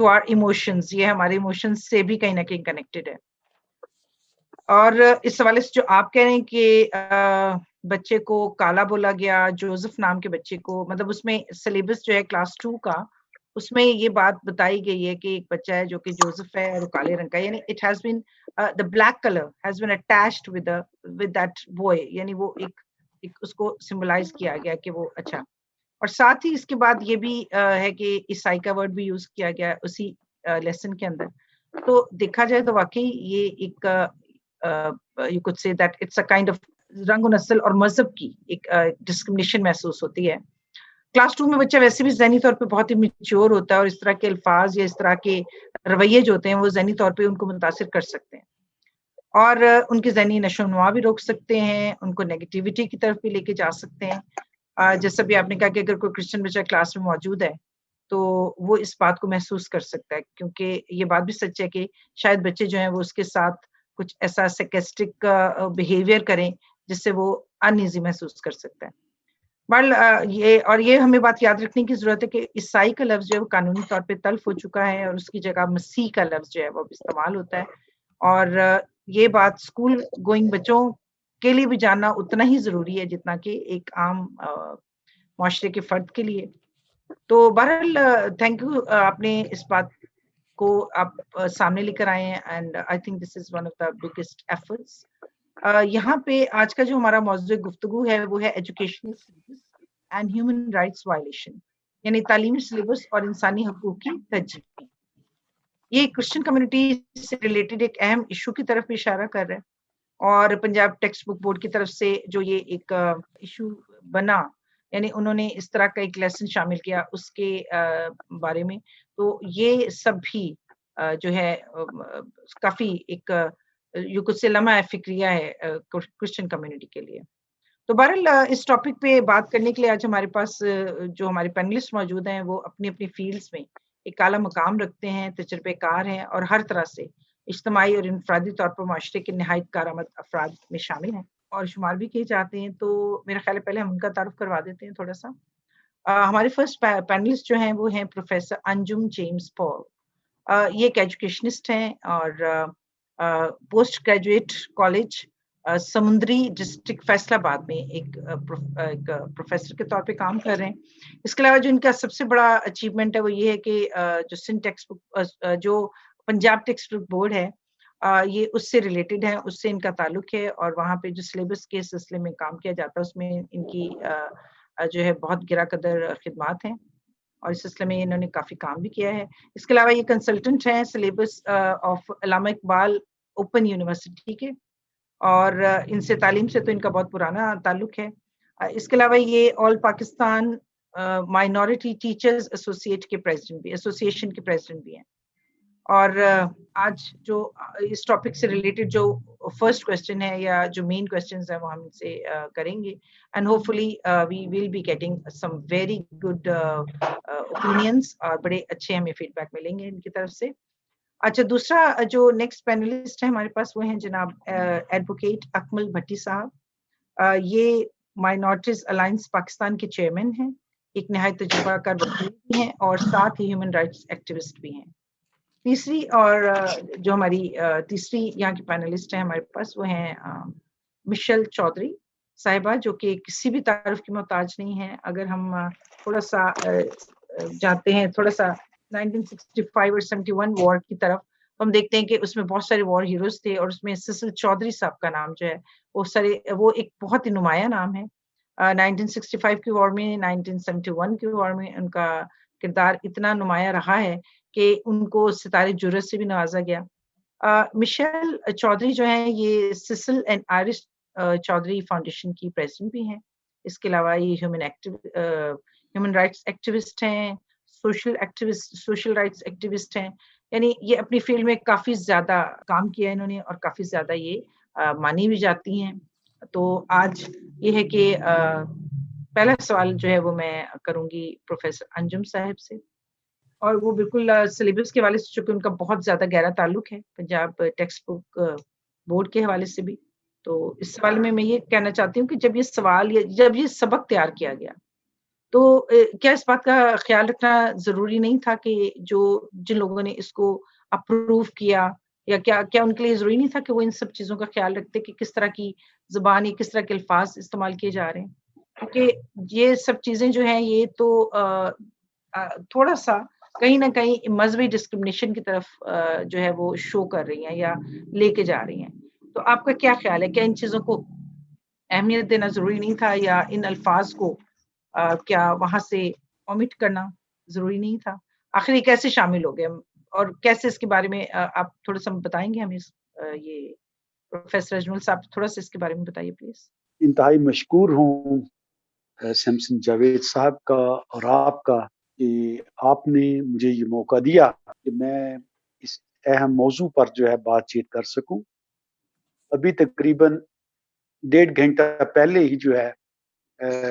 to our emotions, یہ ہمارے emotions سے بھی کہیں نہ کہیں connected ہے. اور اس حوالے سے جو آپ کہہ رہے ہیں کہ بچے کو کالا بولا گیا، جوزف نام کے بچے کو، مطلب اس میں سلیبس جو ہے کلاس 2 کا، اس میں یہ بات بتائی گئی ہے کہ ایک بچہ ہے جو کہ جوزف ہے اور وہ کالے رنگ کا، یعنی it has been the black color has been attached with that boy، یعنی وہ ایک اس کو سمبلائز کیا گیا کہ وہ اچھا. اور ساتھ ہی اس کے بعد یہ بھی ہے کہ عیسائی کا ورڈ بھی یوز کیا گیا اسی لیسن کے اندر. تو دیکھا جائے تو واقعی یہ ایک you could say that it's a kind of رنگ و نسل اور مذہب کی ایک ڈسکرمنیشن محسوس ہوتی ہے. کلاس 2 میں بچہ ویسے بھی ذہنی طور پہ بہت ہی میچور ہوتا ہے، اور اس طرح کے الفاظ یا اس طرح کے رویے جو ہوتے ہیں وہ ذہنی طور پہ ان کو متاثر کر سکتے ہیں، اور ان کی ذہنی نشو و نما بھی روک سکتے ہیں، ان کو نیگیٹیوٹی کی طرف بھی لے کے جا سکتے ہیں. جیسا بھی آپ نے کہا کہ اگر کوئی کرسچن بچہ کلاس میں موجود ہے تو وہ اس بات کو محسوس کر سکتا ہے، کیونکہ یہ بات بھی سچ ہے کہ شاید بچے جو ہیں وہ اس کے ساتھ کچھ ایسا سیکسٹک بیہیویئر کریں جس سے وہ انایزی محسوس کر سکتا ہے. یہ ہمیں بات یاد رکھنے کی ضرورت ہے کہ عیسائی کا لفظ جو ہے وہ قانونی طور پہ تلف ہو چکا ہے، اور اس کی جگہ مسیح کا لفظ جو ہے وہ استعمال ہوتا ہے. اور یہ بات اسکول گوئنگ بچوں کے لیے بھی جاننا اتنا ہی ضروری ہے جتنا کہ ایک عام معاشرے کے فرد کے لیے. تو بہرحال تھینک یو، آپ نے اس بات کو آپ سامنے لے کر آئے ہیں، and I think this is one of the biggest efforts. یہاں پہ آج کا جو ہمارا موضوع گفتگو ہے وہ ہے educational syllabus and human rights violation, یعنی تعلیمی سلیبس اور انسانی حقوق کی تجزیہ. یہ کرسچن کمیونٹی سے ریلیٹڈ ایک اہم ایشو کی طرف بھی اشارہ کر رہا ہے، اور پنجاب ٹیکسٹ بک بورڈ کی طرف سے جو یہ ایک ایشو بنا، یعنی انہوں نے اس طرح کا ایک لیسن شامل کیا اس کے بارے میں، تو یہ سب بھی جو ہے کافی ایک یو کچھ سے لمحہ فکریہ ہے کرسچن کمیونٹی کے لیے. تو بہرحال اس ٹاپک پہ بات کرنے کے لیے آج ہمارے پاس جو ہمارے پینلسٹ موجود ہیں وہ اپنی اپنی فیلڈز میں ایک اعلیٰ مقام رکھتے ہیں، تجربے کار ہیں، اور ہر طرح سے اجتماعی اور انفرادی طور پر معاشرے کے نہایت کارآمد افراد میں شامل ہیں اور شمار بھی کیے جاتے ہیں. تو میرا خیال ہے پہلے ہم ان کا تعارف کروا دیتے ہیں تھوڑا سا. ہمارے فرسٹ پینلسٹ جو ہیں وہ ہیں پروفیسر انجم جیمز پال. یہ ایک ایجوکیشنسٹ ہیں اور پوسٹ گریجویٹ کالج سمندری ڈسٹرکٹ فیصل آباد میں ایک پروفیسر کے طور پہ کام کر رہے ہیں. اس کے علاوہ جو ان کا سب سے بڑا اچیومنٹ ہے وہ یہ ہے کہ جو سندھ ٹیکسٹ بک جو پنجاب ٹیکسٹ بک بورڈ ہے یہ اس سے ریلیٹڈ ہے، اس سے ان کا تعلق ہے، اور وہاں پہ جو سلیبس کے سلسلے میں کام کیا جاتا ہے اس میں ان کی جو ہے بہت گرا قدر خدمات ہیں، اور اس سلسلے میں انہوں نے کافی کام بھی کیا ہے. اس کے علاوہ یہ کنسلٹنٹ ہیں syllabus of Allama Iqbal open university کے، اور ان سے تعلیم سے تو ان کا بہت پرانا تعلق ہے. اس کے علاوہ یہ آل پاکستان مائنورٹی ٹیچرز ایسوسیشن کے پریزیڈنٹ بھی ہیں. اور آج جو اس ٹاپک سے ریلیٹڈ جو فرسٹ کوشچن ہے یا جو مین کوشچنز ہیں وہ ہم سے کریں گے، and hopefully we will be getting some very good opinions, اور بڑے اچھے ہمیں فیڈ بیک ملیں گے ان کی طرف سے. اچھا، دوسرا جو نیکسٹ پینلسٹ ہے ہمارے پاس وہ ہیں جناب ایڈوکیٹ اکمل بھٹی صاحب. یہ مائنورٹیز الائنس پاکستان کے چیئرمین ہیں، ایک نہایت تجربہ کار وکیل بھی ہیں، اور ساتھ ہی ہیومن رائٹس ایکٹیوسٹ بھی ہیں. تیسری اور جو ہماری تیسری یہاں کی پینلسٹ ہیں ہمارے پاس وہ ہیں مشل چودھری صاحبہ، جو کہ کسی بھی تعارف کی محتاج نہیں ہے. اگر ہم تھوڑا سا جاتے ہیں تھوڑا سا 1965 اور 71 وار کی طرف، تو ہم دیکھتے ہیں کہ اس میں بہت سارے وار ہیروز تھے، اور اس میں سسل چودھری صاحب کا نام جو ہے وہ ایک بہت ہی نمایاں نام ہے. 1965 کی وار میں، 1971 کی وار میں ان کا کردار اتنا نمایاں رہا ہے کہ ان کو ستارے جرت سے بھی نوازا گیا. مشیل چودھری جو ہیں یہ سسل اینڈ آئرش چودھری فاؤنڈیشن کی پریزیڈنٹ بھی ہیں. اس کے علاوہ یہ ہیومن رائٹس ایکٹیوسٹ ہیں، سوشل رائٹس ایکٹیوسٹ ہیں، یعنی یہ اپنی فیلڈ میں کافی زیادہ کام کیا انہوں نے، اور کافی زیادہ یہ مانی بھی جاتی ہیں. تو آج یہ ہے کہ پہلا سوال جو ہے وہ میں کروں گی پروفیسر انجم صاحب سے، اور وہ بالکل سلیبس کے حوالے سے چونکہ ان کا بہت زیادہ گہرا تعلق ہے پنجاب ٹیکسٹ بک بورڈ کے حوالے سے بھی. تو اس سوال میں یہ کہنا چاہتی ہوں کہ جب یہ سبق تیار کیا گیا تو کیا اس بات کا خیال رکھنا ضروری نہیں تھا کہ جن لوگوں نے اس کو اپروو کیا، یا کیا ان کے لیے ضروری نہیں تھا کہ وہ ان سب چیزوں کا خیال رکھتے کہ کس طرح کی زبان یا کس طرح کے الفاظ استعمال کیے جا رہے ہیں؟ کیونکہ یہ سب چیزیں جو ہیں یہ تو تھوڑا-سا کہیں نہ کہیں مذہبی ڈسکرمنیشن کی طرف جو ہے وہ شو کر رہی ہیں یا لے کے جا رہی ہیں۔ تو آپ کا کیا خیال ہے؟ کیا ان چیزوں کو اہمیت دینا ضروری نہیں تھا، یا ان الفاظ کو کیا وہاں سے اومٹ کرنا ضروری نہیں تھا؟ آخر یہ کیسے شامل ہو گئے، اور کیسے اس کے بارے میں آپ تھوڑا-سا بتائیں گے ہمیں یہ پروفیسر اجمل صاحب تھوڑا-سا اس کے بارے میں بتائیے پلیز۔ انتہائی مشکور ہوں سمسن جاوید صاحب کا اور آپ کا کہ آپ نے مجھے یہ موقع دیا کہ میں اس اہم موضوع پر جو ہے بات چیت کر سکوں۔ ابھی تقریباً 1.5 گھنٹہ پہلے ہی جو ہے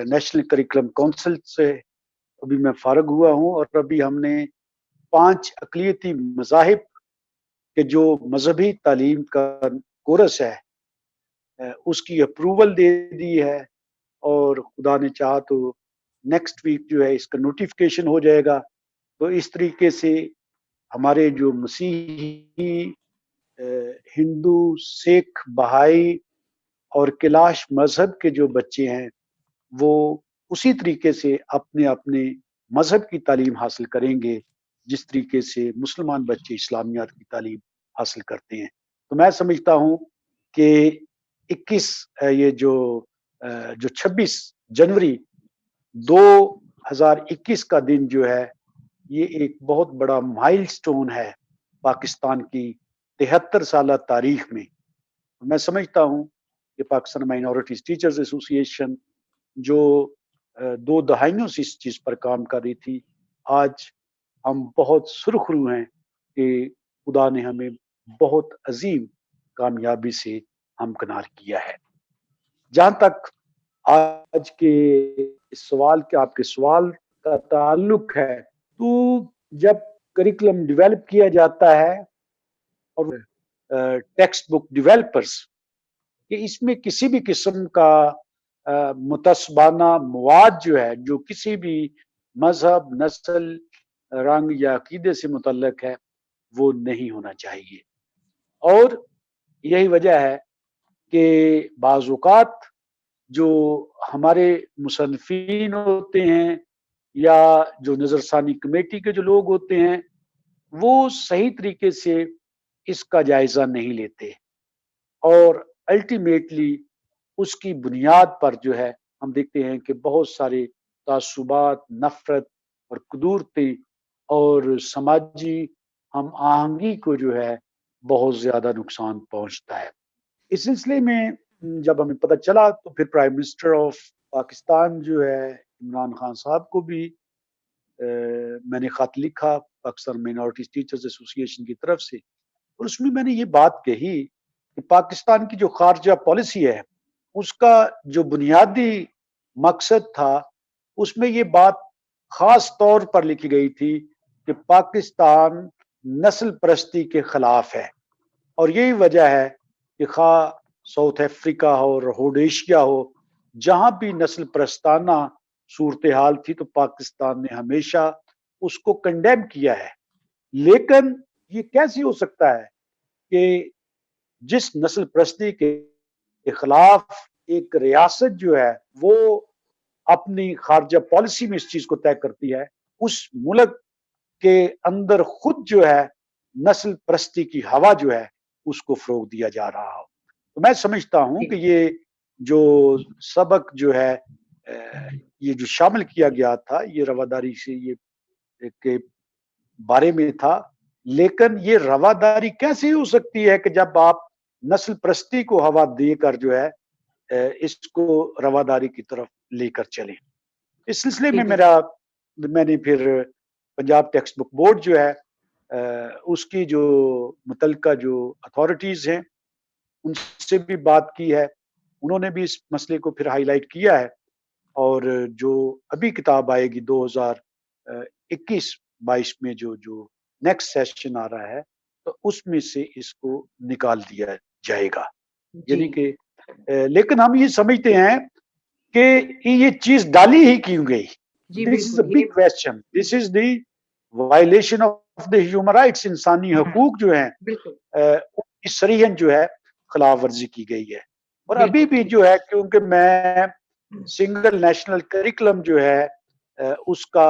نیشنل کریکولم کونسل سے ابھی میں فارغ ہوا ہوں، اور ابھی ہم نے 5 اقلیتی مذاہب کے جو مذہبی تعلیم کا کورس ہے اس کی اپروول دے دی ہے، اور خدا نے چاہا تو نیکسٹ ویک جو ہے اس کا نوٹیفیکیشن ہو جائے گا۔ تو اس طریقے سے ہمارے جو مسیحی، ہندو، سکھ، بہائی اور کیلاش مذہب کے جو بچے ہیں وہ اسی طریقے سے اپنے اپنے مذہب کی تعلیم حاصل کریں گے جس طریقے سے مسلمان بچے اسلامیات کی تعلیم حاصل کرتے ہیں۔ تو میں سمجھتا ہوں کہ 26 جنوری 2021 کا دن جو ہے یہ ایک بہت بڑا مائل سٹون ہے پاکستان کی 73 سالہ تاریخ میں۔ میں سمجھتا ہوں کہ پاکستان مائنورٹیز ٹیچرز ایسوسی ایشن جو 2 دہائیوں سے اس چیز پر کام کر رہی تھی، آج ہم بہت سرخرو ہیں کہ خدا نے ہمیں بہت عظیم کامیابی سے ہمکنار کیا ہے۔ جہاں تک آج کے آپ کے سوال کا تعلق ہے، تو جب کریکولم ڈیولپ کیا جاتا ہے اور ٹیکسٹ بک ڈیولپرز کہ اس میں کسی بھی قسم کا متعصبانہ مواد جو ہے جو کسی بھی مذہب، نسل، رنگ یا عقیدے سے متعلق ہے وہ نہیں ہونا چاہیے۔ اور یہی وجہ ہے کہ بعض اوقات جو ہمارے مصنفین ہوتے ہیں یا جو نظر ثانی کمیٹی کے جو لوگ ہوتے ہیں وہ صحیح طریقے سے اس کا جائزہ نہیں لیتے، اور الٹیمیٹلی اس کی بنیاد پر جو ہے ہم دیکھتے ہیں کہ بہت سارے تعصبات، نفرت اور قدورتی اور سماجی ہم آہنگی کو جو ہے بہت زیادہ نقصان پہنچتا ہے۔ اس سلسلے میں جب ہمیں پتہ چلا تو پھر پرائم منسٹر آف پاکستان جو ہے عمران خان صاحب کو بھی میں نے خط لکھا پاکستان مائنورٹیز ٹیچرز ایسوسی ایشن کی طرف سے، اور اس میں نے یہ بات کہی کہ پاکستان کی جو خارجہ پالیسی ہے اس کا جو بنیادی مقصد تھا اس میں یہ بات خاص طور پر لکھی گئی تھی کہ پاکستان نسل پرستی کے خلاف ہے، اور یہی وجہ ہے کہ خواہ ساؤتھ افریقہ ہو، روڈیشیا ہو، جہاں بھی نسل پرستانہ صورتحال تھی تو پاکستان نے ہمیشہ اس کو کنڈیم کیا ہے۔ لیکن یہ کیسے ہو سکتا ہے کہ جس نسل پرستی کے خلاف ایک ریاست جو ہے وہ اپنی خارجہ پالیسی میں اس چیز کو طے کرتی ہے، اس ملک کے اندر خود جو ہے نسل پرستی کی ہوا جو ہے اس کو فروغ دیا جا رہا ہو۔ تو میں سمجھتا ہوں کہ یہ جو سبق جو ہے یہ جو شامل کیا گیا تھا یہ رواداری سے یہ کے بارے میں تھا، لیکن یہ رواداری کیسے ہو سکتی ہے کہ جب آپ نسل پرستی کو ہوا دے کر جو ہے اس کو رواداری کی طرف لے کر چلیں۔ اس سلسلے میں میں نے پھر پنجاب ٹیکسٹ بک بورڈ جو ہے اس کی جو متعلقہ جو اتھارٹیز ہیں ان سے بھی بات کی ہے، انہوں نے بھی اس مسئلے کو پھر ہائی لائٹ کیا ہے، اور جو ابھی کتاب آئے گی 2021-22 میں جو نیکسٹ سیشن آ رہا ہے تو اس میں سے اس کو نکال دیا جائے گا۔ یعنی کہ لیکن ہم یہ سمجھتے ہیں کہ یہ چیز ڈالی ہی کیوں گئی، جی This is a بالکل یہ big question. This is the violation of the human rights. انسانی حقوق جو ہیں بالکل ان کی صریحاً جو ہے خلاف ورزی کی گئی ہے. اور ابھی بالکل بھی جو ہے کیونکہ میں سنگل نیشنل کریکولم جو ہے اس کا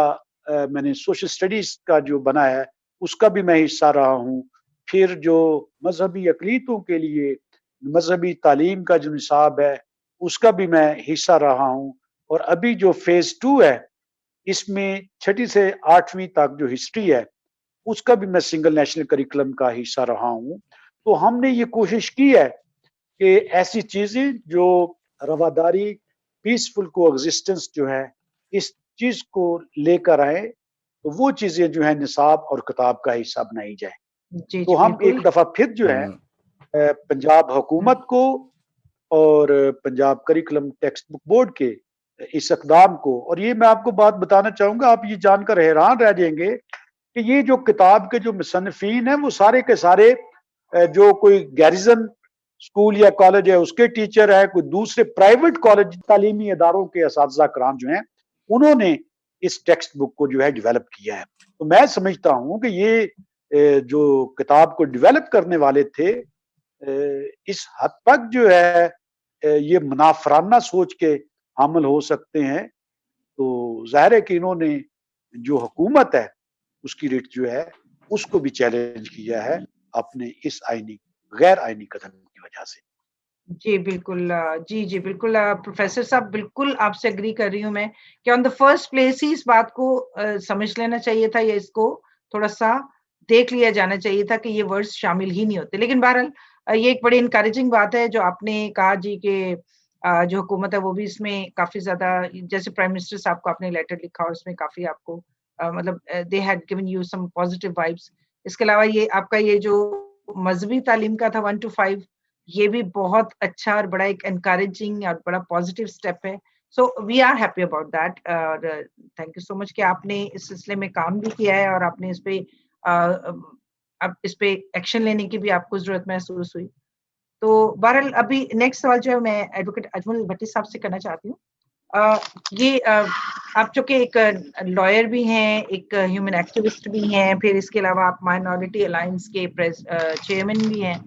میں نے سوشل اسٹڈیز کا جو بنا ہے اس کا بھی میں حصہ رہا ہوں. پھر جو مذہبی اقلیتوں کے لیے مذہبی تعلیم کا جو نصاب ہے اس کا بھی میں حصہ رہا ہوں. اور ابھی جو فیز 2 ہے اس میں 6 سے 8ویں تک جو ہسٹری ہے اس کا بھی میں سنگل نیشنل کریکولم کا حصہ رہا ہوں. تو ہم نے یہ کوشش کی ہے کہ ایسی چیزیں جو رواداری پیسفل کو ایگزسٹنس جو ہے اس چیز کو لے کر آئے تو وہ چیزیں جو ہیں نصاب اور کتاب کا حصہ بنائی جائے. جی تو ہم ایک دفعہ پھر جو ہے پنجاب حکومت کو اور Punjab curriculum text book board کے اس اقدام کو، اور یہ میں آپ کو بات بتانا چاہوں گا، آپ یہ جان کر حیران رہ جائیں گے کہ یہ جو کتاب کے جو مصنفین ہیں وہ سارے کے سارے جو کوئی گیریزن اسکول یا کالج ہے اس کے ٹیچر ہے، کوئی دوسرے پرائیویٹ کالج تعلیمی اداروں کے اساتذہ کرام جو ہیں انہوں نے اس ٹیکسٹ بک کو جو ہے ڈیولپ کیا ہے. تو میں سمجھتا ہوں کہ یہ جو کتاب کو ڈیولپ کرنے والے تھے اس حد تک جو ہے یہ منافرانہ سوچ کے حامل ہو سکتے ہیں. تو ظاہر ہے کہ انہوں نے جو حکومت ہے اس کی ریٹ جو ہے اس کو بھی چیلنج کیا ہے اپنے اس غیر آئینی قدم کی وجہ سے. جی بالکل جی بالکل پروفیسر صاحب بالکل آپ سے اگری کر رہی ہوں میں کہ آن دا فرسٹ پلیس ہی اس بات کو سمجھ لینا چاہیے تھا یا اس کو تھوڑا سا دیکھ لیا جانا چاہیے تھا کہ یہ ورڈز شامل ہی نہیں ہوتے. لیکن بہرحال یہ ایک بڑی انکریجنگ بات ہے جو آپ نے کہا جی کہ جو حکومت ہے وہ بھی اس میں کافی زیادہ، جیسے پرائم منسٹر صاحب کو آپ نے لیٹر لکھا اور اس میں کافی آپ کو مطلب they had given you some positive vibes. اس کے علاوہ یہ آپ کا یہ جو مذہبی تعلیم کا تھا 1 to 5 یہ بھی بہت اچھا اور بڑا ایک انکریجنگ اور بڑا پازیٹیو اسٹیپ ہے. So we are happy about that. Thank you so much کہ آپ نے اس سلسلے میں کام بھی کیا ہے اور آپ نے اب اس پہ ایکشن لینے کی بھی آپ کو ضرورت محسوس ہوئی. تو بہرحال ابھی نیکسٹ سوال جو ہے میں ایڈوکیٹ اجمل بھٹی صاحب سے کرنا چاہتی ہوں. یہ آپ چونکہ ایک لائر بھی ہیں، ایک ہیومن ایکٹیوسٹ بھی ہیں، پھر اس کے علاوہ آپ مائنورٹی الائنس کے چیئرمین بھی ہیں.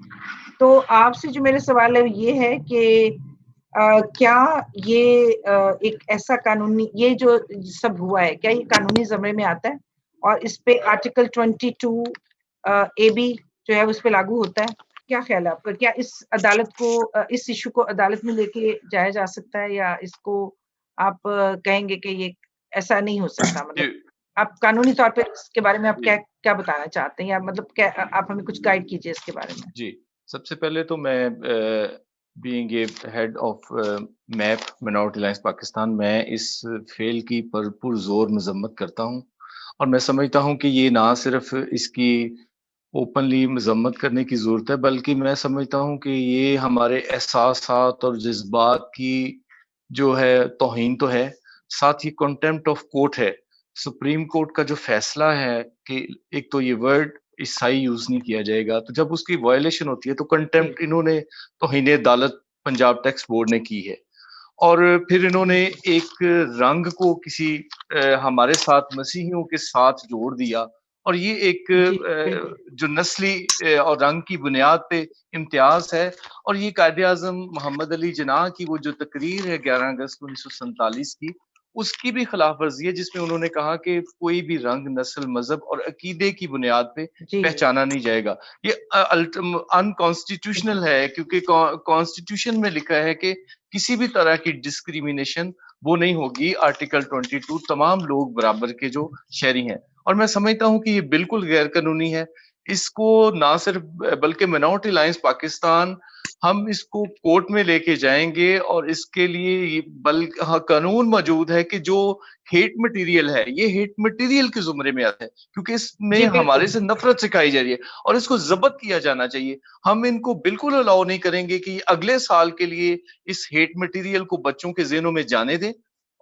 تو آپ سے جو میرا سوال ہے یہ ہے کہ کیا یہ ایک ایسا قانونی یہ جو سب ہوا ہے کیا یہ قانونی زمرے میں آتا ہے اور اس پہ آرٹیکل 22 AB جو ہے اس پہ لاگو ہوتا ہے؟ کیا خیال ہے آپ کا؟ کیا اس عدالت کو اس ایشو کو عدالت میں لے کے جایا جا سکتا ہے یا اس کو آپ کہیں گے کہ یہ ایسا نہیں ہو سکتا؟ مطلب آپ قانونی طور پہ اس کے بارے میں آپ کیا بتانا چاہتے ہیں یا مطلب آپ ہمیں کچھ گائیڈ کیجیے اس کے بارے میں. جی سب سے پہلے تو میں being a head of MAP minority alliance Pakistan میں اس فیل کی پر زور مذمت کرتا ہوں اور میں سمجھتا ہوں کہ یہ نہ صرف اس کی اوپنلی مذمت کرنے کی ضرورت ہے بلکہ میں سمجھتا ہوں کہ یہ ہمارے احساسات اور جذبات کی جو ہے توہین تو ہے، ساتھ ہی کنٹمپٹ آف کورٹ ہے. سپریم کورٹ کا جو فیصلہ ہے کہ ایک تو یہ ورڈ عیسائی یوز نہیں کیا جائے گا، تو جب اس کی وائلیشن ہوتی ہے تو کنٹمپٹ انہوں نے توہین عدالت پنجاب ٹیکس بورڈ نے کی ہے. اور پھر انہوں نے ایک رنگ کو کسی ہمارے ساتھ مسیحیوں کے ساتھ جوڑ دیا اور یہ ایک جو نسلی اور رنگ کی بنیاد پہ امتیاز ہے. اور یہ قائد اعظم محمد علی جناح کی وہ جو تقریر ہے 11 اگست 1947 کی، اس کی بھی خلاف ورزی ہے جس میں انہوں نے کہا کہ کوئی بھی رنگ، نسل، مذہب اور عقیدے کی بنیاد پہ پہچانا نہیں جائے گا. یہ انکانسٹیٹیوشنل ہے کیونکہ کانسٹیٹیوشن میں لکھا ہے کہ کسی بھی طرح کی ڈسکریمنیشن وہ نہیں ہوگی. آرٹیکل 22 تمام لوگ برابر کے جو شہری ہیں، اور میں سمجھتا ہوں کہ یہ بالکل غیر قانونی ہے. اس کو نہ صرف بلکہ مائنورٹی الائنس پاکستان ہم اس کو کورٹ میں لے کے جائیں گے اور اس کے لیے قانون موجود ہے کہ جو ہیٹ مٹیریل ہے یہ ہیٹ مٹیریل کے زمرے میں آتا ہے کیونکہ اس میں ہمارے سے نفرت سکھائی جا رہی ہے اور اس کو ضبط کیا جانا چاہیے. ہم ان کو بالکل الاؤ نہیں کریں گے کہ اگلے سال کے لیے اس ہیٹ مٹیریل کو بچوں کے ذہنوں میں جانے دیں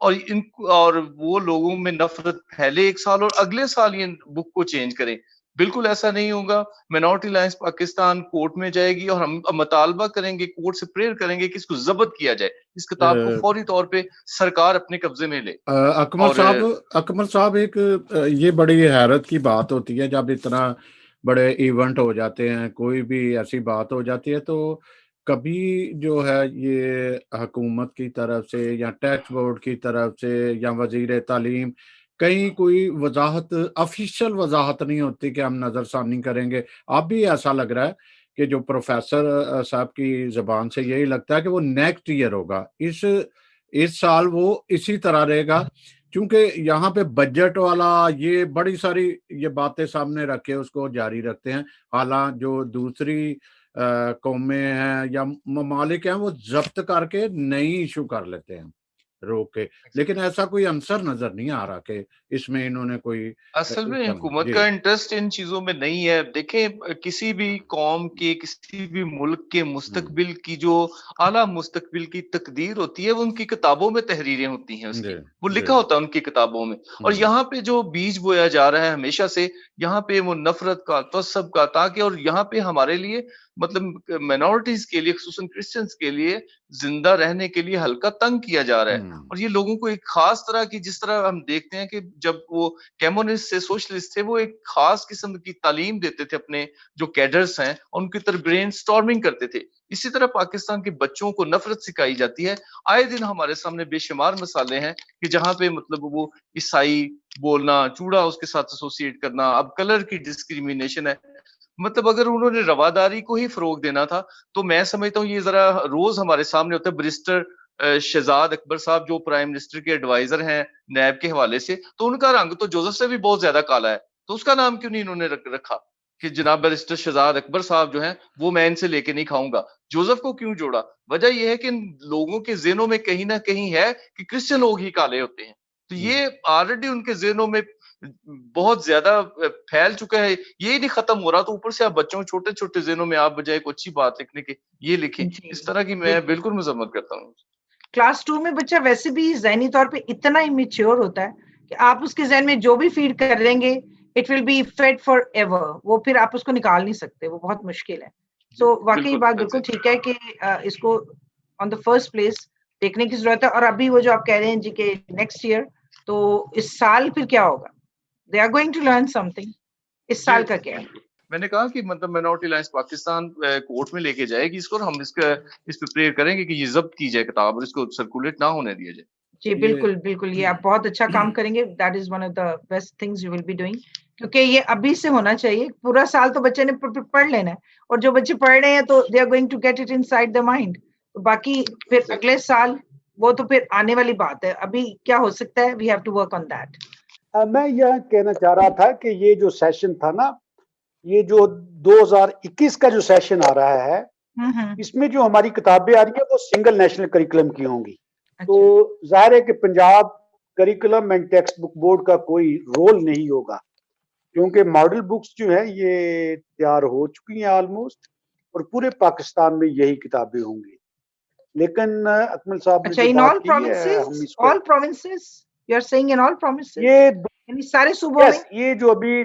اور وہ لوگوں میں نفرت پھیلے ایک سال اور اگلے سال یہ بک کو چینج کریں. بالکل ایسا نہیں ہوگا. مائنورٹی الائنس پاکستان کورٹ میں جائے گی اور ہم مطالبہ کریں گے, کورٹ سے پریئر کریں گے کہ اس کو ضبط کیا جائے, اس کتاب کو فوری طور پہ سرکار اپنے قبضے میں لے. اکمل صاحب ایک یہ بڑی حیرت کی بات ہوتی ہے جب اتنا بڑے ایونٹ ہو جاتے ہیں, کوئی بھی ایسی بات ہو جاتی ہے, تو کبھی جو ہے یہ حکومت کی طرف سے یا ٹیکس بورڈ کی طرف سے یا وزیر تعلیم کہیں کوئی وضاحت, آفیشیل وضاحت نہیں ہوتی کہ ہم نظر ثانی کریں گے. اب بھی ایسا لگ رہا ہے کہ جو پروفیسر صاحب کی زبان سے یہی لگتا ہے کہ وہ نیکسٹ ایئر ہوگا, اس سال وہ اسی طرح رہے گا, کیونکہ یہاں پہ بجٹ والا یہ بڑی ساری یہ باتیں سامنے رکھ کے اس کو جاری رکھتے ہیں. حالانکہ جو دوسری قومیں ہیں یا ممالک ہیں وہ ضبط کر کے نئی ایشو کر لیتے ہیں روک کے, لیکن ایسا کوئی عنصر نظر نہیں آ رہا کہ اس میں انہوں نے کوئی اصل میں حکومت کا انٹرسٹ ان چیزوں میں نہیں ہے. دیکھیں کسی بھی قوم کے, کسی بھی ملک کے مستقبل کی جو اعلیٰ مستقبل کی تقدیر ہوتی ہے وہ ان کی کتابوں میں تحریریں ہوتی ہیں, اس کی وہ لکھا ہوتا ہے ان کی کتابوں میں. اور یہاں پہ جو بیج بویا جا رہا ہے ہمیشہ سے, یہاں پہ وہ نفرت کا, تعصب کا, تاکہ اور یہاں پہ ہمارے لیے مطلب مائنورٹیز کے لیے, خصوصاً کرسچنز کے لیے زندہ رہنے کے لیے حلقہ تنگ کیا جا رہا ہے. اور یہ لوگوں کو ایک خاص طرح کی, جس طرح ہم دیکھتے ہیں کہ جب وہ کمیونسٹ سے سوشلسٹ تھے, وہ ایک خاص قسم کی تعلیم دیتے تھے اپنے جو کیڈرز ہیں, اور ان کی طرف برین سٹارمنگ کرتے تھے. اسی طرح پاکستان کے بچوں کو نفرت سکھائی جاتی ہے. آئے دن ہمارے سامنے بے شمار مثالیں ہیں کہ جہاں پہ مطلب وہ عیسائی بولنا, چوڑا اس کے ساتھ ایسوسیٹ کرنا, اب کلر کی ڈسکریمنیشن ہے. مطلب اگر انہوں نے رواداری کو ہی فروغ دینا تھا تو میں سمجھتا ہوں یہ ذرا روز ہمارے سامنے ہوتا ہے. بریسٹر شہزاد اکبر صاحب جو پرائم منسٹر کے ایڈوائزر ہیں نیب کے حوالے سے, تو ان کا رنگ تو جوزف سے بھی بہت زیادہ کالا ہے, تو اس کا نام کیوں نہیں انہوں نے رکھا کہ جناب بیرسٹر شہزاد اکبر صاحب جو ہیں وہ میں ان سے لے کے نہیں کھاؤں گا. جوزف کو کیوں جوڑا؟ وجہ یہ ہے کہ ان لوگوں کے ذہنوں میں کہیں نہ کہیں ہے کہ کرسچن لوگ ہی کالے ہوتے ہیں, تو یہ آلریڈی ان کے ذہنوں میں بہت زیادہ پھیل چکا ہے, یہ نہیں ختم ہو رہا. تو اوپر سے آپ بچوں چھوٹے چھوٹے ذہنوں میں آپ بجائے کوئی اچھی بات لکھنے کے یہ لکھیں, اس طرح کی میں بالکل مذمت کرتا ہوں. کلاس 2 میں بچہ ویسے بھی ذہنی طور پہ اتنا امیچیور ہوتا ہے کہ آپ اس کے ذہن میں جو بھی فیڈ کر لیں گے it will be fade forever, وہ پھر آپ اس کو نکال نہیں سکتے, وہ بہت مشکل ہے. تو واقعی بات بالکل ٹھیک ہے کہ اس کو آن دا فرسٹ پلیس دیکھنے کی ضرورت ہے. اور ابھی وہ جو آپ کہہ رہے ہیں جی کہ نیکسٹ ایئر, تو اس سال پھر کیا ہوگا؟ They are going to learn something. اس سال کا کیا ہے؟ میں نے کہا کہ مطلب مائنورٹی الائنس پاکستان کورٹ میں لے کے جائے گی اس کو, اور ہم اس پہ پریئر کریں گے کہ یہ ضبط کی جائے کتاب اور اس کو سرکولیٹ نہ ہونے دیا جائے. جی بالکل بالکل, یہ آپ بہت اچھا کام کریں گے. That is one of the best things you will be doing, کیونکہ یہ ابھی سے ہونا چاہیے. پورا سال تو بچے نے پڑھ لینا ہے, اور جو بچے پڑھ رہے ہیں تو they are going to get it inside the mind. تو باقی پھر اگلے سال وہ تو پھر آنے والی بات ہے. ابھی کیا ہو سکتا ہے, we have to work on that. میں یہ کہنا چاہ رہا تھا کہ یہ جو سیشن تھا نا, یہ جو 2021 کا جو سیشن آ رہا ہے, اس میں جو ہماری کتابیں آ رہی ہیں وہ سنگل نیشنل کریکولم کی ہوں گی. تو ظاہر ہے کہ Punjab curriculum and text book board کا کوئی رول نہیں ہوگا, کیونکہ ماڈل بکس جو ہیں یہ تیار ہو چکی ہیں آلموسٹ, اور پورے پاکستان میں یہی کتابیں ہوں گی. لیکن اکمل صاحب نے جو بات کی ہے, ہم اس all provinces you are saying in all provinces, یہ سارے صوبوں میں, یہ جو ابھی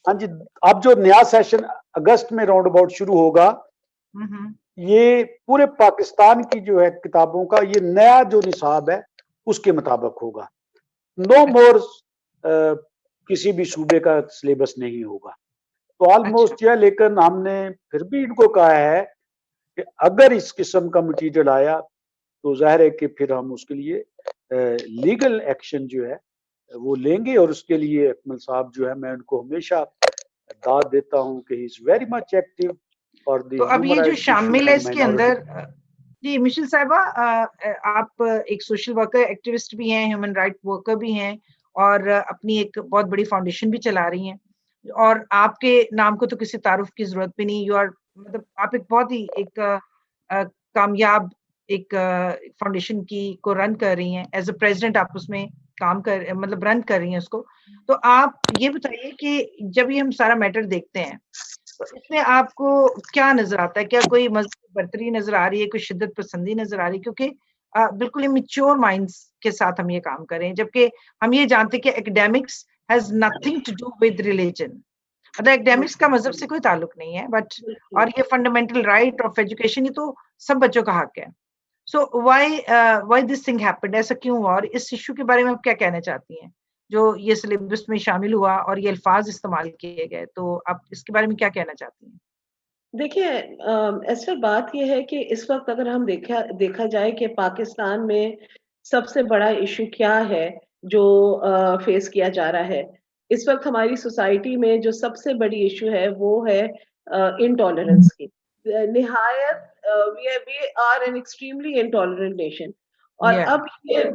ہاں جی, اب جو نیا سیشن اگست میں راؤنڈ اباؤٹ شروع ہوگا, یہ پورے پاکستان کی جو ہے کتابوں کا یہ نیا جو نصاب ہے اس کے مطابق ہوگا. نو مور کسی بھی صوبے کا سلیبس نہیں ہوگا. تو آلموسٹ یہ, لیکن ہم نے پھر بھی ان کو کہا ہے کہ اگر اس قسم کا مٹیریل آیا تو ظاہر ہے کہ پھر ہم اس کے لیے لیگل ایکشن جو ہے وہ لیں گے. اور اس کے لیے اکمل صاحب جو ہے, میں ان کو ہمیشہ داد دیتا ہوں کہ he is very much active for the. تو اب یہ جو شامل ہے اس کے اندر, جی مشل صاحبہ, آپ ایک سوشل ورکر ایکٹیوسٹ بھی ہیں, ہیومن رائٹ ورکر بھی ہیں, اور اپنی ایک بہت بڑی فاؤنڈیشن بھی چلا رہی ہیں, اور آپ کے نام کو تو کسی تعارف کی ضرورت بھی نہیں. یو آر مطلب آپ ایک بہت ہی ایک کامیاب ایک فاؤنڈیشن کو رن کر رہی ہیں ایز اے پریزیڈنٹ. آپ اس میں کام کر مطلب رن کر رہی ہیں اس کو. تو آپ یہ بتائیے کہ جب یہ ہم سارا میٹر دیکھتے ہیں تو اس میں آپ کو کیا نظر آتا ہے؟ کیا کوئی مذہبی برتری نظر آ رہی ہے, کوئی شدت پسندی نظر آ رہی ہے؟ کیونکہ بالکل میچور مائنڈس کے ساتھ ہم یہ کام کریں, جبکہ ہم یہ جانتے کہ academics has nothing to do with religion. مطلب ایکڈیمکس کا مذہب سے کوئی تعلق نہیں ہے بٹ اور یہ فنڈامنٹل رائٹ آف ایجوکیشن یہ تو سب بچوں کا حق ہے. So why this thing happened, ایسا کیوں ہوا, اور اس ایشو کے بارے میں آپ کیا کہنا چاہتی ہیں جو یہ سلیبس میں شامل ہوا اور یہ الفاظ استعمال کیے گئے, تو آپ اس کے بارے میں کیا کہنا چاہتی ہیں؟ دیکھیں اس وقت بات یہ ہے کہ اس وقت اگر ہم دیکھا جائے کہ پاکستان میں سب سے بڑا ایشو کیا ہے جو فیس کیا جا رہا ہے اس وقت ہماری سوسائٹی میں, جو سب سے بڑی ایشو ہے وہ ہے انٹالرنس کی. نہایت we are an extremely intolerant nation. اور اب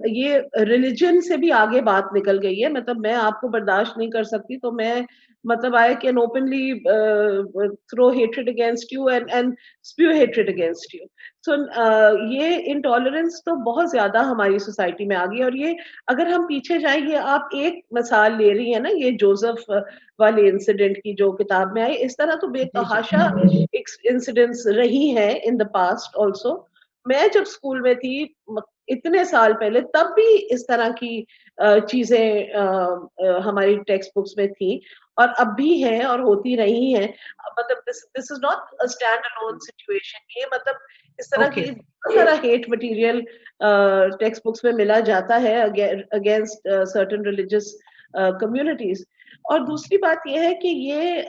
یہ ریلیجن سے بھی آگے بات نکل گئی ہے. مطلب میں آپ کو برداشت نہیں کر سکتی تو میں مطلب I can openly throw hatred against you and spew hatred against you. So یہ انٹالرنس تو بہت زیادہ ہماری سوسائٹی میں آ گئی. اور یہ اگر ہم پیچھے جائیں, یہ آپ ایک مثال لے رہی ہیں نا, یہ جوزف والے انسیڈنٹ کی جو کتاب میں آئی, اس طرح تو بے تحاشا انسیڈنٹس رہی ہیں ان دا پاسٹ آلسو. میں جب اسکول میں تھی اتنے سال پہلے, تب بھی اس طرح کی چیزیں ہماری ٹیکسٹ بکس میں تھی اور اب بھی ہیں اور ہوتی رہی ہیں. مطلب this is not a stand alone situation. یہ مطلب اس طرح کی بہت سارا ہیٹ مٹیریل ٹیکسٹ بکس میں ملا جاتا ہے اگینسٹ سرٹن ریلیجیس کمیونٹیز. اور دوسری بات یہ ہے کہ یہ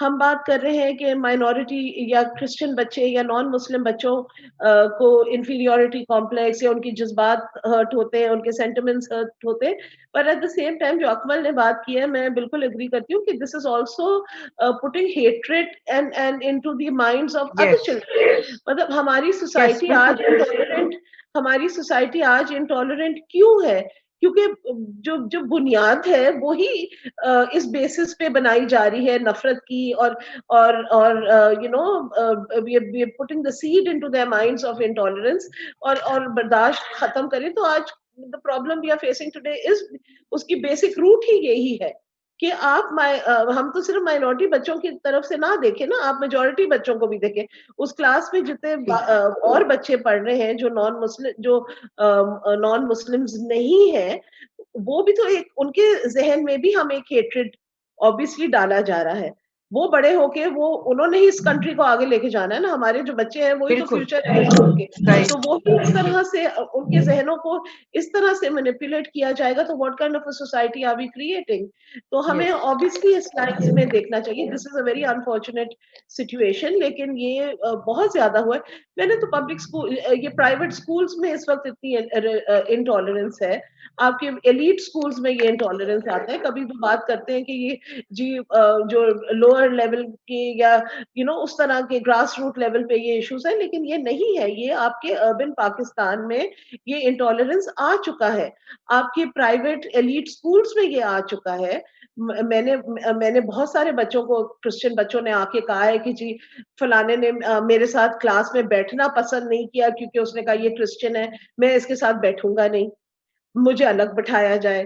ہم بات کر رہے ہیں کہ مائنورٹی یا کرسچن بچے یا نان مسلم بچوں کو انفیریورٹی کمپلیکس یا ان کی جذبات ہرٹ ہوتے ہیں, ان کے سینٹیمنٹس ہرٹ ہوتے ہیں. پر ایٹ دا سیم ٹائم جو اکمل نے بات کی ہے, میں بالکل اگری کرتی ہوں کہ this is also putting hatred and into the minds of other children. مطلب ہماری سوسائٹی آج انٹالرنٹ کیوں ہے؟ کیونکہ جو بنیاد ہے وہی اس بیسس پہ بنائی جا رہی ہے نفرت کی, اور you know we putting the seed into their minds of intolerance. اور برداشت ختم کریں تو آج the problem we are facing today is اس کی بیسک روٹ ہی یہی ہے کہ آپ ہم تو صرف مائنورٹی بچوں کی طرف سے نہ دیکھیں نا, آپ میجورٹی بچوں کو بھی دیکھیں. اس کلاس میں جتنے اور بچے پڑھ رہے ہیں جو نان مسلمز نہیں ہیں, وہ بھی تو ایک ان کے ذہن میں بھی ہم ایک ہیٹریڈ obviously ڈالا جا رہا ہے. وہ بڑے ہو کے انہوں نے ہی اس کنٹری کو آگے لے کے جانا ہے نا. ہمارے جو بچے ہیں وہی تو فیوچر ہے ان کے, تو وہ اس طرح سے ان کے ذہنوں کو اس طرح سے مینیپولیٹ کیا جائے گا تو what kind of a society are we creating. تو ہمیں obviously اس لائنس میں دیکھنا چاہیے. This is a very unfortunate situation, لیکن یہ بہت زیادہ ہوا ہے. میں نے تو پبلک اسکول, یہ پرائیویٹ اسکولس میں اس وقت اتنی انٹالرنس ہے. آپ کے ایلیٹ اسکولس میں یہ انٹالرنس آتا ہے. کبھی وہ بات کرتے ہیں کہ یہ جی جو لوور لیول کے یا اس طرح کے گراس روٹ لیول پہ یہ ایشوز ہیں, لیکن یہ نہیں ہے. یہ آپ کے اربن پاکستان میں یہ انٹالرنس آ چکا ہے. آپ کے پرائیویٹ ایلیٹ اسکولس میں یہ آ چکا ہے. میں نے بہت سارے بچوں کو, کرسچن بچوں نے آ کے کہا ہے کہ جی فلانے نے میرے ساتھ کلاس میں بیٹھنا پسند نہیں کیا کیونکہ اس نے کہا یہ کرسچن ہے, میں اس کے ساتھ بیٹھوں گا نہیں, مجھے الگ بٹھایا جائے.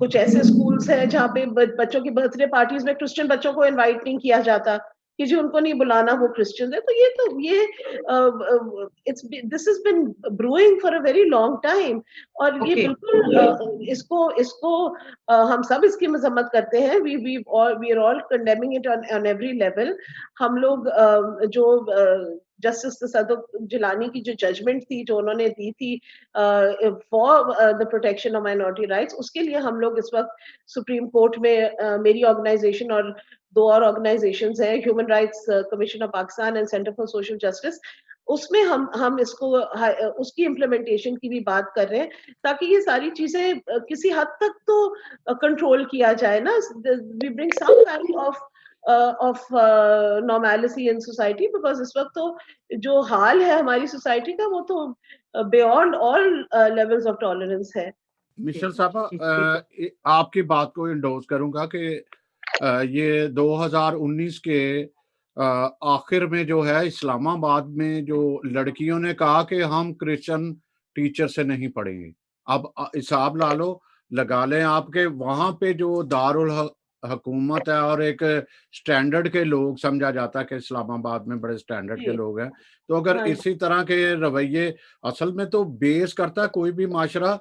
کچھ ایسے اسکولس ہیں جہاں پہ بچوں کی برتھ ڈے پارٹیز میں کرسچن بچوں کو انوائٹ نہیں کیا جاتا کہ جی ان کو نہیں بلانا, وہ کرسچن ہے. تو یہ this has been بروئنگ for a very long time. اور یہ بالکل اس کو ہم سب اس کی مذمت کرتے ہیں. We are all condemning it on every level. ہم لوگ جو جسٹس تصدق جیلانی کی جو ججمنٹ تھی جو انہوں نے دی تھی for the protection of minority rights, اس کے لیے ہم لوگ اس وقت سپریم کورٹ میں, میری آرگنائزیشن اور 2 اور آرگنائزیشنز ہیں, human rights commission of Pakistan and centre for social justice, اس میں ہم اس کو اس کی امپلیمنٹیشن کی بھی بات کر رہے ہیں تاکہ یہ ساری چیزیں کسی حد تک تو کنٹرول کیا جائے نا. We bring some kind of normalcy in society, because اس وقت تو جو حال ہے ہماری سوسائٹی کا وہ تو beyond all levels of tolerance ہے. مشل صاحبہ, آپ کی بات کو انڈورس کروں گا کہ یہ 2019 کے آخر میں جو ہے اسلام آباد میں جو لڑکیوں نے کہا کہ ہم کرسچن ٹیچر سے نہیں پڑھیں گے. اب حساب لگا لیں آپ کے وہاں پہ جو دارالحکومت ہے اور ایک سٹینڈرڈ کے لوگ سمجھا جاتا ہے کہ اسلام آباد میں بڑے سٹینڈرڈ کے لوگ ہیں, تو اگر اسی طرح کے رویے, اصل میں تو بیس کرتا ہے کوئی بھی معاشرہ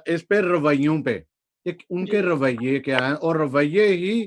اس پہ رویوں پہ, ان کے رویے کیا ہیں, اور رویے ہی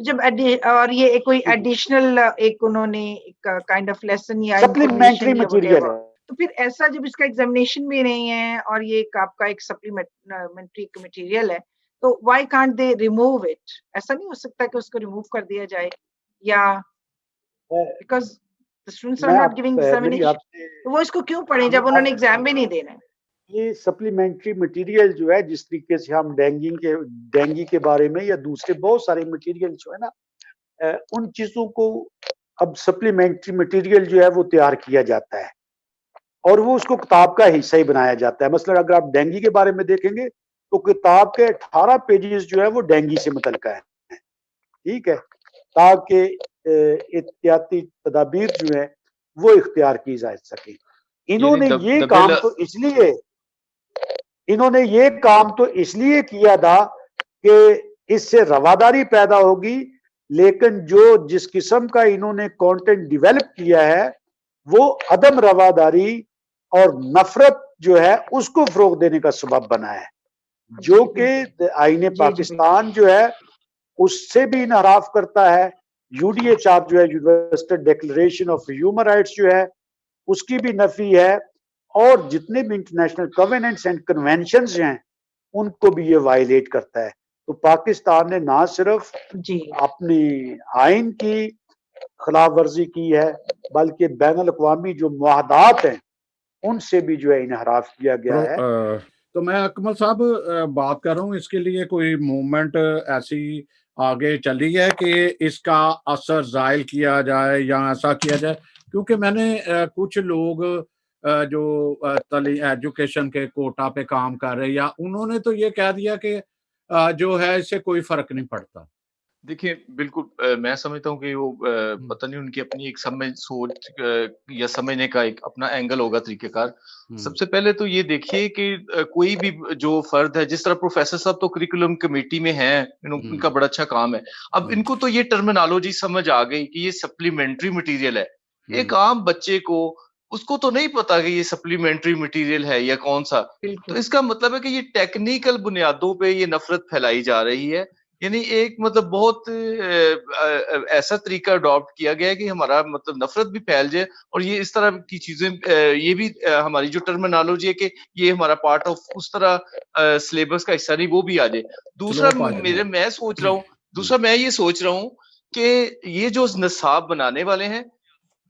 جب اور یہ کوئی ایڈیشنل ایک انہوں نے ایک کائنڈ آف لیسن یا سپلیمنٹری انفارمیشن یا مٹیریل whatever، ہے. تو پھر ایسا جب اس کا ایگزامینیشن بھی نہیں ہے اور یہ ایک آپ کا ایک سپلیمنٹری مٹیریل ہے، تو why can't they remove it? ایسا نہیں ہو سکتا کہ اس کو ریموو کر دیا جائے؟ یا بیکاز the students are میں not giving میری examination، آپ سے تو وہ اس کو کیوں پڑھیں جب انہوں نے ایگزام بھی نہیں دینا ہے؟ یہ سپلیمنٹری مٹیریل جو ہے، جس طریقے سے ہم ڈینگی کے بارے میں یا دوسرے بہت سارے مٹیریل جو ہے نا، ان چیزوں کو اب سپلیمنٹری مٹیریل جو ہے وہ تیار کیا جاتا ہے اور وہ اس کو کتاب کا حصہ ہی بنایا جاتا ہے. مثلا اگر آپ ڈینگی کے بارے میں دیکھیں گے تو کتاب کے 18 پیجز جو ہے وہ ڈینگی سے متعلقہ ہے، ٹھیک ہے، تاکہ احتیاطی تدابیر جو ہیں وہ اختیار کی جا سکیں. انہوں نے یہ کام تو اس لیے کیا تھا کہ اس سے رواداری پیدا ہوگی، لیکن جس قسم کا انہوں نے کانٹینٹ ڈیولپ کیا ہے وہ عدم رواداری اور نفرت جو ہے اس کو فروغ دینے کا سبب بنا ہے، جو کہ آئین پاکستان جو ہے اس سے بھی انحراف کرتا ہے. UDHR جو ہے، universal declaration of human rights جو ہے، اس کی بھی نفی ہے، اور جتنے بھی انٹرنیشنل کووننٹس اینڈ کنونشنز ہیں ان کو بھی یہ وائلیٹ کرتا ہے. تو پاکستان نے نہ صرف اپنی آئین کی خلاف ورزی کی ہے بلکہ بین الاقوامی جو معاہدات ہیں ان سے بھی جو ہے انحراف کیا گیا ہے. تو میں اکمل صاحب بات کر رہا ہوں، اس کے لیے کوئی موومنٹ ایسی آگے چلی ہے کہ اس کا اثر زائل کیا جائے یا ایسا کیا جائے؟ کیونکہ میں نے کچھ لوگ جو ایجوکیشن کے کوٹا پہ کام کر رہے یا انہوں نے تو یہ کہہ دیا کہ جو ہے اس سے کوئی فرق نہیں پڑتا. دیکھیں بالکل میں سمجھتا ہوں کہ وہ پتہ نہیں ان کی اپنی ایک سوچ یا سمجھنے کا ایک اپنا اینگل ہوگا، طریقہ کار. سب سے پہلے تو یہ دیکھیے کہ کوئی بھی جو فرد ہے، جس طرح پروفیسر صاحب تو کریکولم کمیٹی میں ہیں، ان کا بڑا اچھا کام ہے. اب ان کو تو یہ ٹرمینالوجی سمجھ آ گئی کہ یہ سپلیمنٹری مٹیریل ہے. ایک عام بچے کو اس کو تو نہیں پتا کہ یہ سپلیمنٹری مٹیریل ہے یا کون سا. تو اس کا مطلب ہے کہ یہ ٹیکنیکل بنیادوں پہ یہ نفرت پھیلائی جا رہی ہے. یعنی ایک مطلب بہت ایسا طریقہ اڈاپٹ کیا گیا ہے کہ ہمارا مطلب نفرت بھی پھیل جائے، اور یہ اس طرح کی چیزیں یہ بھی ہماری جو ٹرمینالوجی ہے کہ یہ ہمارا پارٹ آف اس طرح سلیبس کا حصہ نہیں، وہ بھی آ جائے. دوسرا میں یہ سوچ رہا ہوں کہ یہ جو نصاب بنانے والے ہیں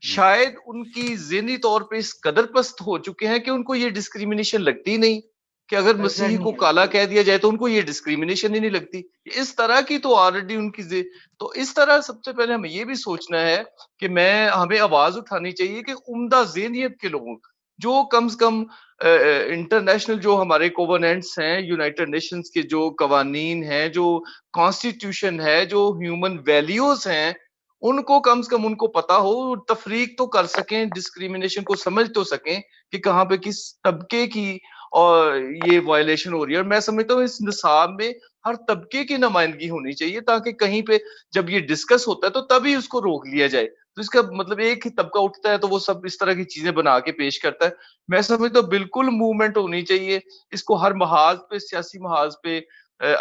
شاید ان کی ذہنی طور پہ اس قدر پست ہو چکے ہیں کہ ان کو یہ ڈسکریمنیشن لگتی نہیں، کہ اگر مسیحی کو کالا کہہ دیا جائے تو ان کو یہ ڈسکریمنیشن ہی نہیں لگتی. اس طرح کی تو آلریڈی ان کی تو اس طرح سب سے پہلے ہمیں یہ بھی سوچنا ہے کہ ہمیں آواز اٹھانی چاہیے کہ عمدہ ذہنیت کے لوگوں جو کم از کم انٹرنیشنل جو ہمارے کووننٹس ہیں، یونائٹڈ نیشنز کے جو قوانین ہیں، جو کانسٹیٹیوشن ہے، جو ہیومن ویلیوز ہیں، ان کو کم از کم ان کو پتا ہو، تفریق تو کر سکیں، ڈسکریمنیشن کو سمجھ تو سکیں کہ کہاں پہ کس طبقے کی اور یہ وائلیشن ہو رہی ہے. اور میں سمجھتا ہوں اس نصاب میں ہر طبقے کی نمائندگی ہونی چاہیے، تاکہ کہیں پہ جب یہ ڈسکس ہوتا ہے تو تبھی اس کو روک لیا جائے. تو اس کا مطلب ایک ہی طبقہ اٹھتا ہے تو وہ سب اس طرح کی چیزیں بنا کے پیش کرتا ہے. میں سمجھتا ہوں بالکل موومنٹ ہونی چاہیے اس کو ہر محاذ پہ، سیاسی محاذ پہ،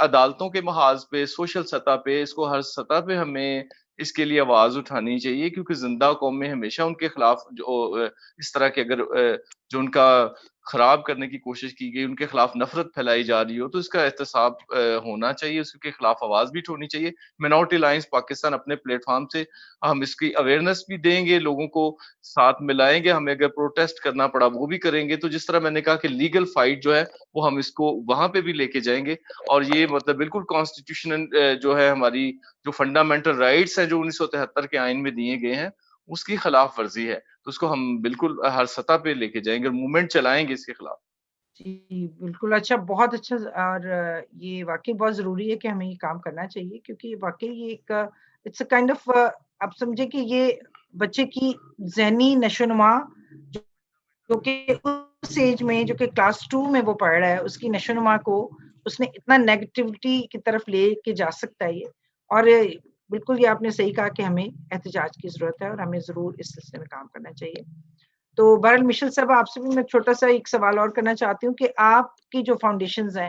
عدالتوں کے محاذ پہ، سوشل سطح پہ، اس کو ہر سطح پہ ہمیں اس کے لیے آواز اٹھانی چاہیے. کیونکہ زندہ قوم میں ہمیشہ ان کے خلاف جو اس طرح کے اگر جو ان کا خراب کرنے کی کوشش کی گئی، ان کے خلاف نفرت پھیلائی جا رہی ہو، تو اس کا احتساب ہونا چاہیے، اس کے خلاف آواز بھی اٹھانی چاہیے. مائنورٹی الائنس پاکستان اپنے پلیٹ فارم سے ہم اس کی اویئرنیس بھی دیں گے، لوگوں کو ساتھ ملائیں گے. ہمیں اگر پروٹیسٹ کرنا پڑا وہ بھی کریں گے. تو جس طرح میں نے کہا کہ لیگل فائٹ جو ہے وہ ہم اس کو وہاں پہ بھی لے کے جائیں گے. اور یہ مطلب بالکل کانسٹیٹیوشن جو ہے، ہماری جو فنڈامنٹل رائٹس ہیں جو 1973 کے آئین میں دیے گئے ہیں، اس کی خلاف ورزی ہے. تو اس کو ہم بالکل ہر سطح پہ لے کے جائیں گے، موومنٹ چلائیں گے اس کے خلاف. جی بالکل، اچھا، بہت اچھا. اور یہ واقعی بہت ضروری ہے کہ ہمیں یہ کام کرنا چاہیے، کیونکہ واقعی یہ ایک اٹس اے کائنڈ آف، آپ سمجھے کہ یہ بچے کی ذہنی نشو و نما جو کہ اس ایج میں، جو کہ کلاس 2 میں وہ پڑھ رہا ہے، اس کی نشو و نما کو اس نے اتنا نیگیٹیوٹی کی طرف لے کے جا سکتا ہے. اور بالکل یہ آپ نے صحیح کہا کہ ہمیں احتجاج کی ضرورت ہے اور ہمیں ضرور اس سلسلے میں کام کرنا چاہیے. تو بہرحال مشل صاحب، آپ سے بھی میں چھوٹا سا ایک سوال اور کرنا چاہتی ہوں کہ آپ کی جو فاؤنڈیشنز ہیں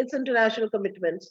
its international commitments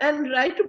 and right to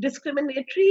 discriminatory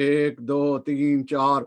1, 2, 3, 4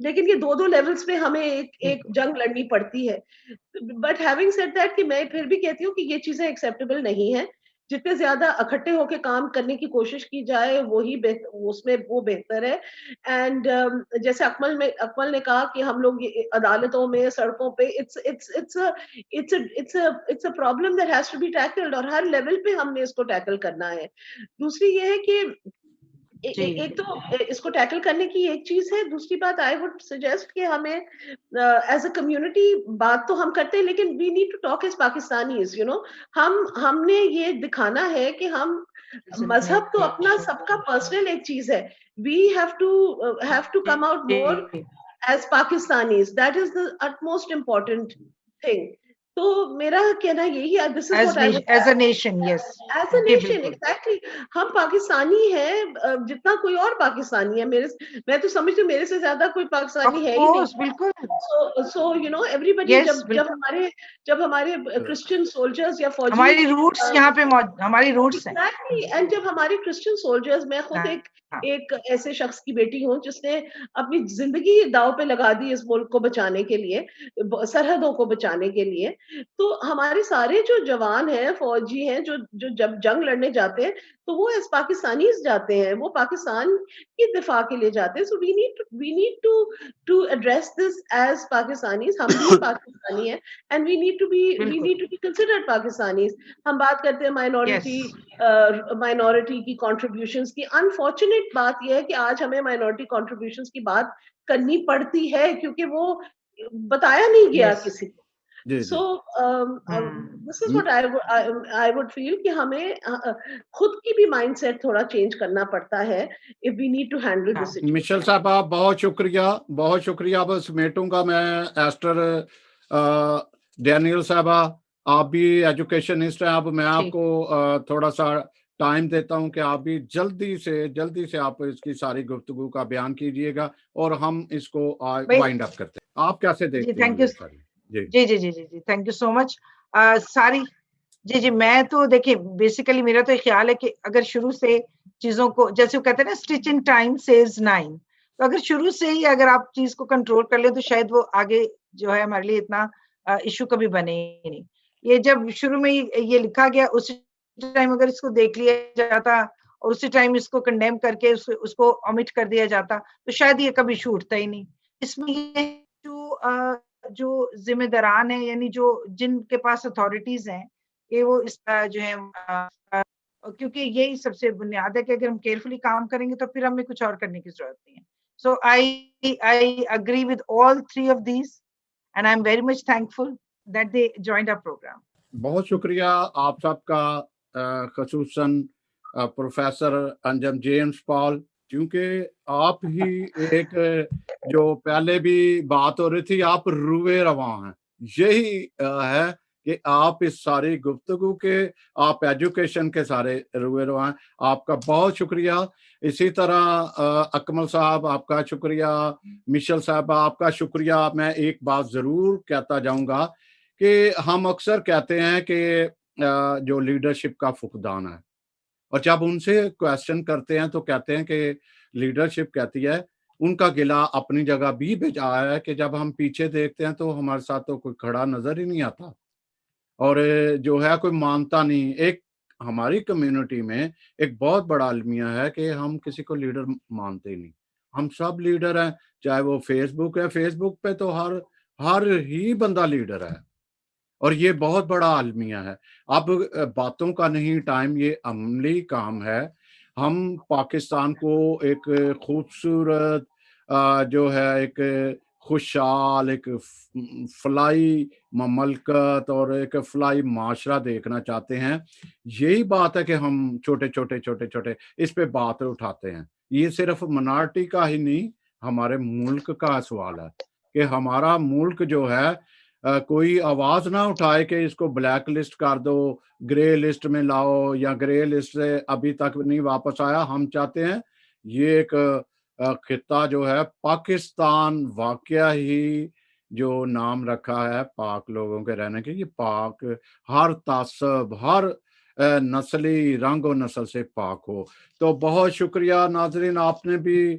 لیکن یہ دو دو لیولز پہ ہمیں ایک جنگ لڑنی پڑتی ہے. بٹ ہیونگ سیڈ دیٹ کہ میں پھر بھی کہتی ہوں کہ یہ چیزیں ایکسیپٹیبل نہیں ہیں. جتنے زیادہ اکٹھے ہو کے کام کرنے کی کوشش کی جائے وہی اس میں وہ بہتر ہے. اینڈ جیسے اکمل نے کہا کہ ہم لوگ عدالتوں میں سڑکوں پہ it's a problem that has to be tackled, اور ہر لیول پہ ہم نے اس کو ٹیکل کرنا ہے. دوسری یہ ہے کہ ایک تو اس کو ٹیکل کرنے کی ایک چیز ہے. دوسری بات آئی وڈ سجیسٹ کہ ہمیں ایز اے کمیونٹی بات تو ہم کرتے ہیں لیکن we need to talk as Pakistanis, ہم نے یہ دکھانا ہے کہ ہم مذہب تو اپنا سب کا پرسنل ایک چیز ہے. We have to come out more as Pakistanis. That is the utmost important thing. تو میرا کہنا یہی ہے, this is what I would as a nation. Yes, as a nation exactly ہم پاکستانی ہیں جتنا کوئی اور پاکستانی ہے. میں تو سمجھتی ہوں میرے سے زیادہ کوئی پاکستانی ہے ہی نہیں. بالکل. سو ایوریبڈی جب ہمارے کرسچن سولجرز یا فوجی, ہماری روٹس یہاں پہ ہماری روٹس ہیں. اینڈ جب ہمارے کرسچن سولجرز, میں خود ایک ایسے شخص کی بیٹی ہوں جس نے اپنی زندگی داؤ پہ لگا دی اس ملک کو بچانے کے لیے, سرحدوں کو بچانے کے لیے. تو ہمارے سارے جو جوان ہیں, فوجی ہیں, جو جب جنگ لڑنے جاتے ہیں تو وہ ایز پاکستانیز جاتے ہیں, وہ پاکستان کی دفاع کے لیے جاتے ہیں. So we need to address this as Pakistanis. ہم بھی پاکستانی ہیں and we need to be considered Pakistanis. ہم بات کرتے ہیں مائنورٹی کی کنٹریبیوشنز کی. انفارچونیٹ بات یہ ہے کہ آج ہمیں مائنورٹی کنٹریبیوشنز کی بات کرنی پڑتی ہے کیونکہ وہ بتایا نہیں گیا کسی کو. So this is what I would feel کہ ہمیں خود کی بھی مائنڈ سیٹ تھوڑا چینج کرنا پڑتا ہے if we need to handle this situation. مشل صاحبہ بہت شکریہ. بس سمیٹوں گا میں. ایسٹر ڈینیل صاحبہ آپ بھی ایجوکیشنسٹ ہیں. اب میں آپ کو تھوڑا سا ٹائم دیتا ہوں کہ آپ بھی جلدی سے آپ اس کی ساری گفتگو کا بیان کیجئے گا اور ہم اس کو وائنڈ اپ کرتے ہیں. آپ کیسے دیکھتے ہیں؟ جی تھینک یو سو مچ. ساری میں تو دیکھیں بیسیکلی میرا تو خیال ہے کہ اگر شروع سے چیزوں کو, جیسے وہ کہتے ہیں نا اسٹچ ان ٹائم سیوز 9, تو اگر شروع سے ہی اگر آپ چیز کو کنٹرول کر لیں تو شاید وہ آگے جو ہے ہمارے لیے اتنا ایشو کبھی بنے ہی نہیں. یہ جب شروع میں یہ لکھا گیا اس ٹائم اگر اس کو دیکھ لیا جاتا اور اسی ٹائم اس کو کنڈیم کر کے اس کو omit کر دیا جاتا تو شاید یہ کبھی چھوٹتا ہی نہیں. اس میں یہ جو ذمہ داران ہیں, یعنی جن کے پاس اتھارٹیز ہیں, کہ وہ اس جو ہے کیونکہ یہی سب سے بنیاد ہے کہ اگر ہم کیئرفلی کام کریں گے تو پھر ہمیں کچھ اور کرنے کی ضرورت نہیں ہے. سو I agree with all three of these and I'm very much thankful that they joined our program. بہت شکریہ آپ سب کا, خصوصاً پروفیسر انجم جیمز پال, کیونکہ آپ ہی ایک جو پہلے بھی بات ہو رہی تھی, آپ روئے رواں ہیں. یہی ہے کہ آپ اس ساری گفتگو کے, آپ ایجوکیشن کے سارے روئے رواں ہیں. آپ کا بہت شکریہ. اسی طرح اکمل صاحب آپ کا شکریہ, مشل صاحب آپ کا شکریہ. میں ایک بات ضرور کہتا جاؤں گا کہ ہم اکثر کہتے ہیں کہ جو لیڈرشپ کا فقدان ہے, اور جب ان سے کویسچن کرتے ہیں تو کہتے ہیں کہ لیڈرشپ کہتی ہے ان کا گلہ اپنی جگہ بھی بجا ہے کہ جب ہم پیچھے دیکھتے ہیں تو ہمارے ساتھ تو کوئی کھڑا نظر ہی نہیں آتا اور جو ہے کوئی مانتا نہیں. ایک ہماری کمیونٹی میں ایک بہت بڑا المیہ ہے کہ ہم کسی کو لیڈر مانتے ہی نہیں. ہم سب لیڈر ہیں, چاہے وہ فیس بک ہے, فیس بک پہ تو ہر ہی بندہ لیڈر ہے, اور یہ بہت بڑا المیہ ہے. اب باتوں کا نہیں ٹائم, یہ عملی کام ہے. ہم پاکستان کو ایک خوبصورت جو ہے ایک خوشحال ایک فلائی مملکت اور ایک فلائی معاشرہ دیکھنا چاہتے ہیں. یہی بات ہے کہ ہم چھوٹے اس پہ بات اٹھاتے ہیں. یہ صرف منارٹی کا ہی نہیں, ہمارے ملک کا سوال ہے کہ ہمارا ملک جو ہے کوئی آواز نہ اٹھائے کہ اس کو بلیک لسٹ کر دو, گرے لسٹ میں لاؤ, یا گرے لسٹ سے ابھی تک نہیں واپس آیا. ہم چاہتے ہیں یہ ایک خطہ جو ہے پاکستان, واقعہ ہی جو نام رکھا ہے پاک لوگوں کے رہنے کے, یہ پاک ہر تعصب, ہر نسلی رنگ و نسل سے پاک ہو. تو بہت شکریہ ناظرین, آپ نے بھی